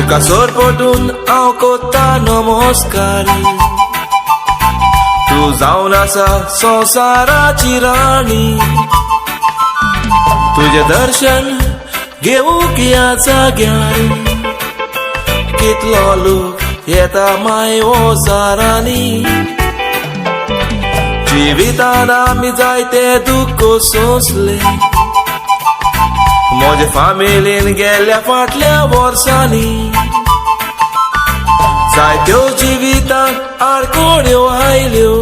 तुका सोरपटून हांव कोत्ता नमस्कार. तू जावन आसा संवसाराची राणी. तुझे दर्शन घेवूंक ह्या जाग्यार कितलो लोक येता माय ओसारांनी. जिवितान आमी जायते दुःख सोंसले. म्हजे फामिलीन गेल्या फाटल्या वर्सांनी जायत्यो जिवितांत आडकोड्यो आयल्यो.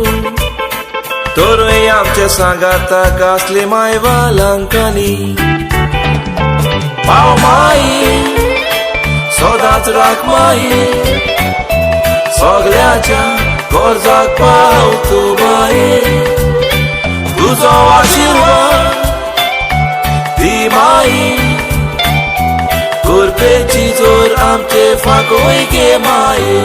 तोरूय आमचे सांगाताक आसली माय वालांकांनी. पाव माई सदांच राख माई. सगळ्याच्या गरजाक पाव तूं माई. तुजो आशिर्वाद दी माई. कुरपेची जोर आमचे फाकोय गे माई.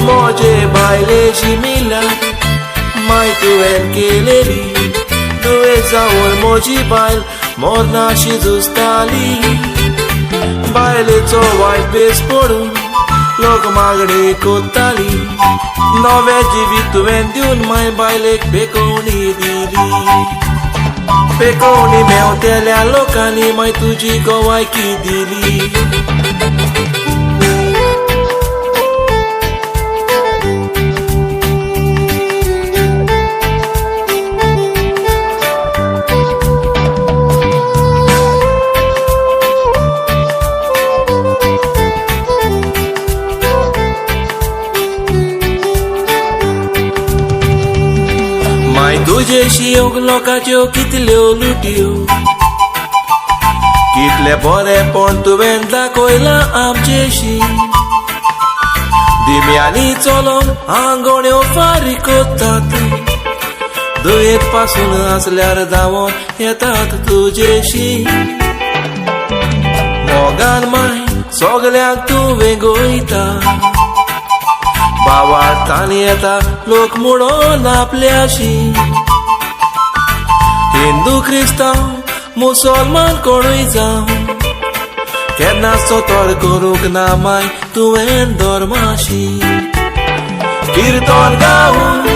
म्हजे बायलेची मिलाद माय तुवें केलेली. तुवें जावन म्हजी बायल मोरनाशी झुजताली. बायलेचो वायट भेस पडून लोक मागणी कोत्ताली. नवे जिवीत तुवें दिवन माय बायलेक पेकोवणी दिली. पेकोवणी मेवतेल्या लोकांनी माय तुजी गोवायकी दिली. तुजेशी योग लोकाच्यो कितल्यो लुटयो. कितले बरेपण तुवें दाखयलां आमचेशी. दिम्यांनी चलोन आंगोण्यो फारीक कोत्तात. दुयेंत पासून आसल्यार धांवोन येतात तुजेशी. मोगान माय सगल्यांक तुवें गोयता. भावार्थान येता लोक म्हणोन आपल्याशी. हिंदू क्रिस्तांव मुसलमान कोणूय जावं केन्नाच तोड करूंक ना माय तुवें धर्माशी. किर्तन गावून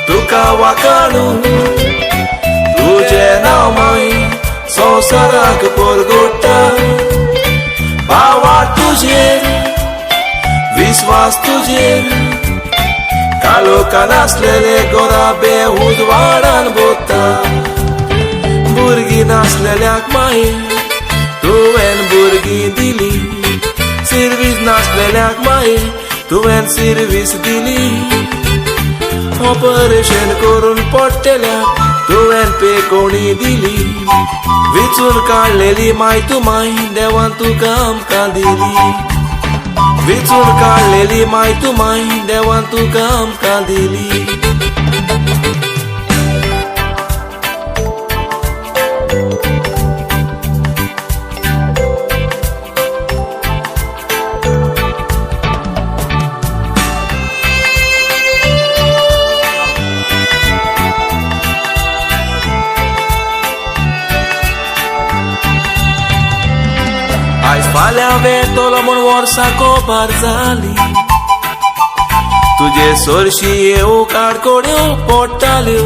तुका वाखाणून तुजें नांव माय संवसाराक परगोडटा. भावार्थ तुजेर विस्वास तुजेर. कालोखान आसलेले गोरा बेहूद वाडान बोत्ता. भुरगीं नासलेल्याक माये तुवें भुरगीं दिली. सिर्वीस नासलेल्याक माये तुवें सिर्वीस दिली. ऑपरेशन करून पडटेल्याक तुवें पेकोवणी दिली. विचून काडलेली माय तूं माय देवान तुका आमकां दिली. विचून काडलेली माय तूं माय देवान तुका आमकां दिली. आयज फाल्यां वेतलो म्हूण वर्सां कोबार जाली. तुजे सोरशी येवूंक आडकोड्यो पडटाल्यो.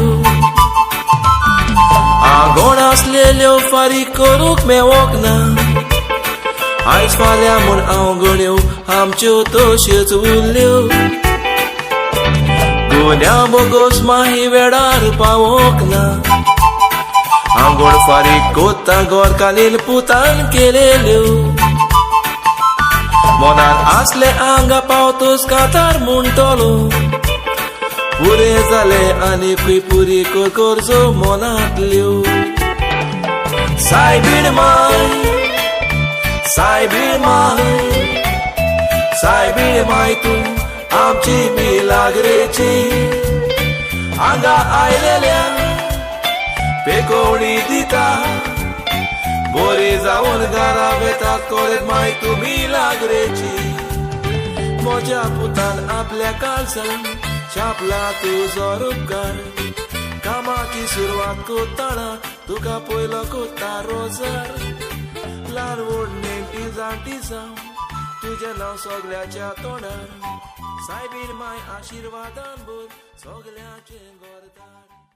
आगोण आसलेल्यो फारीक करूंक मेवोंक ना. आयज फाल्यां म्हूण आंगोण्यो आमच्यो तश्योच उरल्यो. गुन्या बोगोस माही वेळार पावोंक ना. आंगोण फारीक कोत्ता गोरकालीन पुतान केलेल्यो. मनान आसले आंगा पावतोस कातार म्हणटलो. पुरे जाले आनीकूय पुरी गरजो मनांतल्यो. सायबीण माय सायबीण माय सायबीण माय तूं आमची मिलाग्रेची. आंगा आयलेल्या पेकोवणी दिता. बरी जावन घरा वेतात कोरेत माय तुमी लागरेची. म्हज्या पुतान आपल्या काळजान छापला तुजो उपकार. कामाची सुरवात कोत्ताना तुका पयलो कोत्ता रोजार. ल्हान व्हड नेणटी जाणटी जावं तुझें नांव सगल्याच्या तोंडार सायबीर माय आशिर्वादान भर सगल्याचें घरदार.